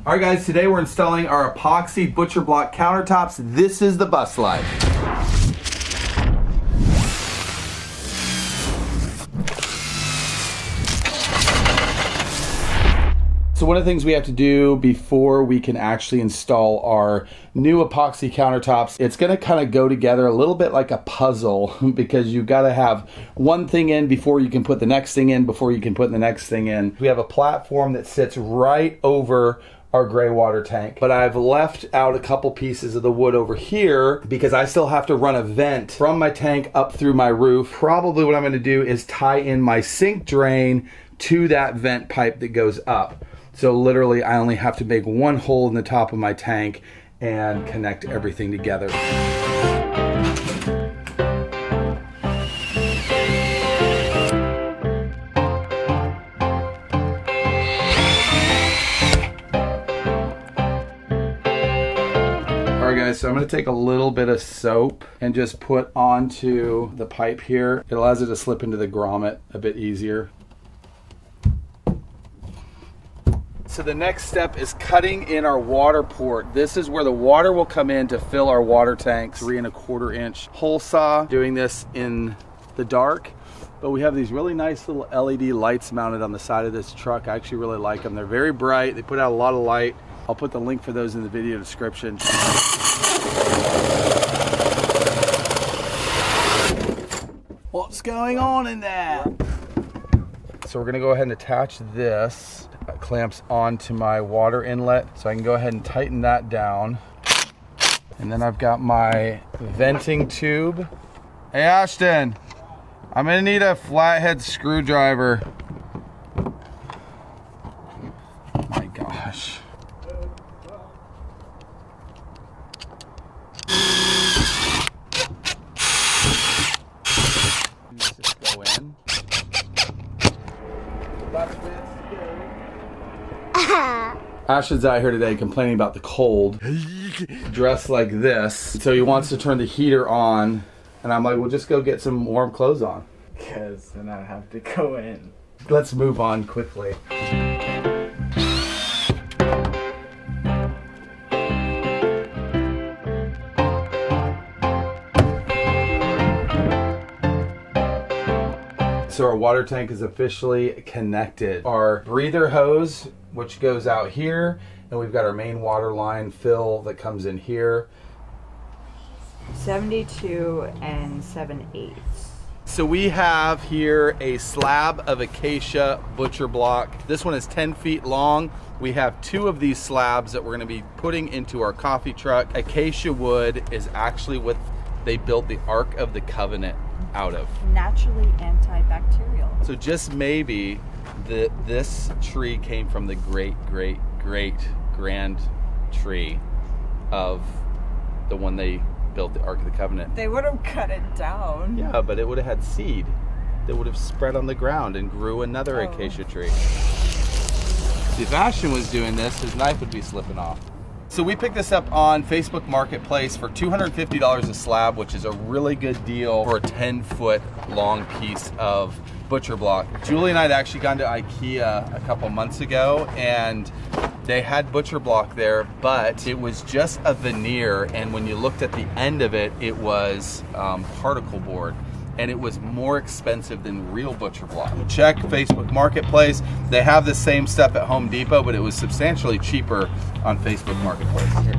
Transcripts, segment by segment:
All right guys, today we're installing our epoxy butcher block countertops. This is the bus life. So one of the things we have to do before we can actually install our new epoxy countertops, it's gonna kind of go together a little bit like a puzzle because you've got to have one thing in before you can put the next thing in, before you can put the next thing in. We have a platform that sits right over our gray water tank, but I've left out a couple pieces of the wood over here because I still have to run a vent from my tank up through my roof. Probably what I'm gonna do is tie in my sink drain to that vent pipe that goes up. So literally I only have to make one hole in the top of my tank and connect everything together. Alright guys, so I'm going to take a little bit of soap and just put onto the pipe here. It allows it to slip into the grommet a bit easier. So the next step is cutting in our water port. This is where the water will come in to fill our water tank. 3 1/4 inch hole saw. Doing this in the dark, but we have these really nice little LED lights mounted on the side of this truck. I actually really like them. They're very bright. They put out a lot of light. I'll put the link for those in the video description. What's going on in there? So we're gonna go ahead and attach this. Clamps onto my water inlet, so I can go ahead and tighten that down. And then I've got my venting tube. Hey Ashton, I'm gonna need a flathead screwdriver. My gosh. Just go in. That's it. Ashton's out here today complaining about the cold, dressed like this. So he wants to turn the heater on, and I'm like, well, just go get some warm clothes on. Because then I have to go in. Let's move on quickly. So our water tank is officially connected. Our breather hose, which goes out here, and we've got our main water line fill that comes in here. 72 7/8. So we have here a slab of acacia butcher block. This one is 10 feet long. We have 2 of these slabs that we're gonna be putting into our coffee truck. Acacia wood is actually what they built the Ark of the Covenant out of. Naturally antibacterial. So just maybe this tree came from the great grand tree of the one they built the Ark of the Covenant. They would have cut it down. Yeah, but it would have had seed that would have spread on the ground and grew another acacia tree. See, if Ashton was doing this, his knife would be slipping off. So we picked this up on Facebook Marketplace for $250 a slab, which is a really good deal for a 10-foot long piece of butcher block. Julie and I had actually gone to IKEA a couple months ago, and they had butcher block there, but it was just a veneer, and when you looked at the end of it, it was particle board. And it was more expensive than real butcher block. Check Facebook Marketplace. They have the same stuff at Home Depot, but it was substantially cheaper on Facebook Marketplace. Here.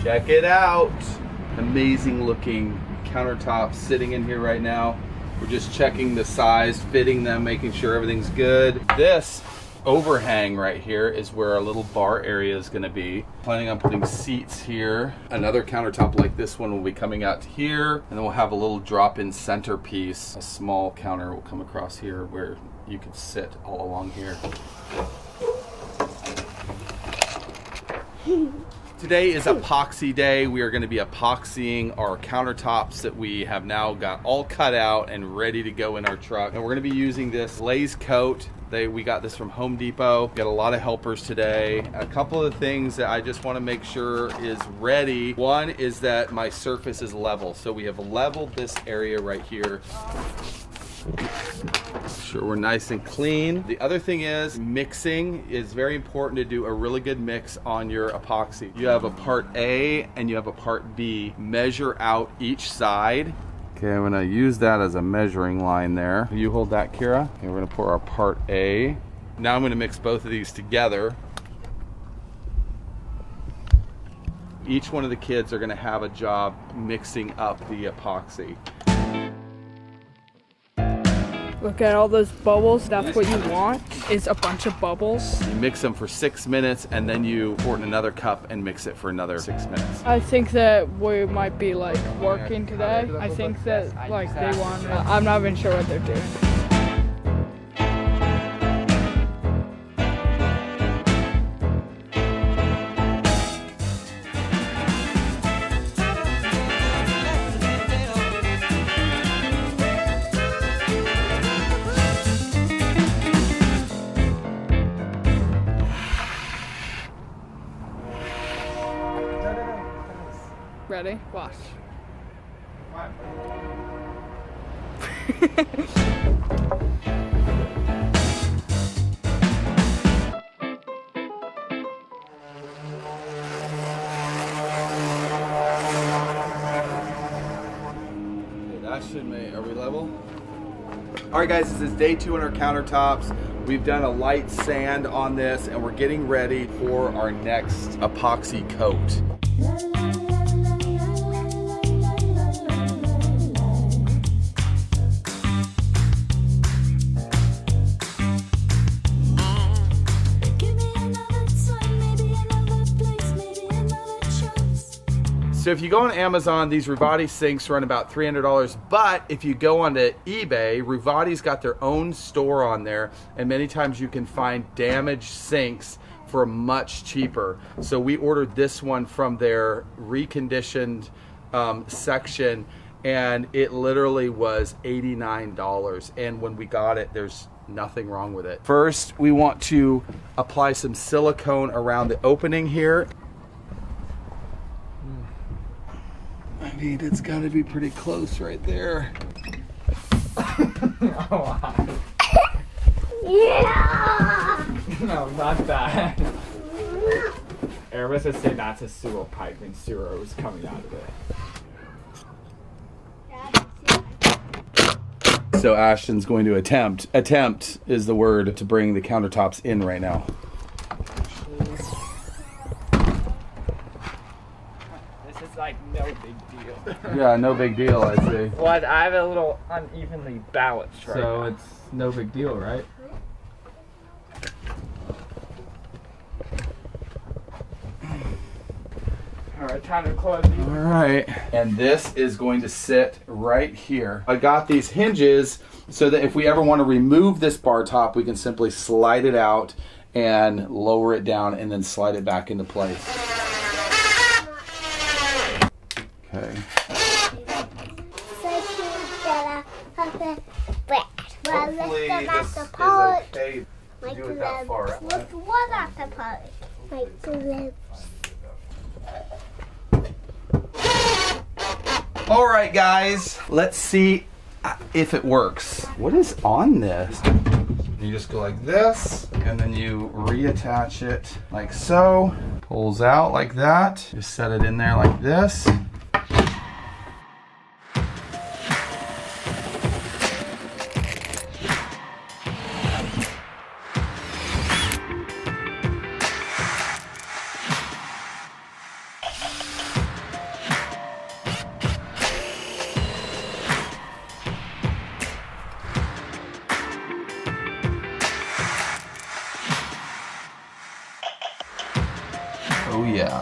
Check it out. Amazing looking countertops sitting in here right now. We're just checking the size, fitting them, making sure everything's good. This overhang right here is where our little bar area is going to be. Planning on putting seats here. Another countertop like this one will be coming out to here, and then we'll have a little drop-in centerpiece. A small counter will come across here where you can sit all along here. Today is epoxy day. We are going to be epoxying our countertops that we have now got all cut out and ready to go in our truck. And we're going to be using this glaze coat. We got this from Home Depot. Got a lot of helpers today. A couple of things that I just want to make sure is ready. One is that my surface is level. So we have leveled this area right here. Sure, we're nice and clean. The other thing is mixing is very important to do a really good mix on your epoxy. You have a part A and you have a part B. Measure out each side. Okay, I'm gonna use that as a measuring line there. You hold that, Kira. Okay, we're gonna pour our part A. Now I'm gonna mix both of these together. Each one of the kids are gonna have a job mixing up the epoxy. Look at all those bubbles. That's what you want, is a bunch of bubbles. You mix them for 6 minutes and then you pour it in another cup and mix it for another 6 minutes. I think that we might be like working today. I think that like they want, I'm not even sure what they're doing. Ready? Watch. That should make, are we level? All right guys, this is day 2 on our countertops. We've done a light sand on this and we're getting ready for our next epoxy coat. So if you go on Amazon, these Ruvati sinks run about $300, but if you go onto eBay, Ruvati's got their own store on there, and many times you can find damaged sinks for much cheaper. So we ordered this one from their reconditioned section, and it literally was $89. And when we got it, there's nothing wrong with it. First, we want to apply some silicone around the opening here. I mean, it's got to be pretty close right there. Oh, yeah. No, not that. Everybody says say that's a sewer pipe and sewer was coming out of it. So Ashton's going to attempt is the word to bring the countertops in right now. This is like no big deal. Yeah, no big deal, I'd say. Well, I have a little unevenly balanced right now. So it's no big deal, right? Alright, time to close these. All right, and this is going to sit right here. I got these hinges so that if we ever want to remove this bar top, we can simply slide it out and lower it down and then slide it back into place. Okay. Hopefully this is okay to do it that far. All right, guys, let's see if it works. What is on this? You just go like this, and then you reattach it like so. Pulls out like that. Just set it in there like this. Oh yeah.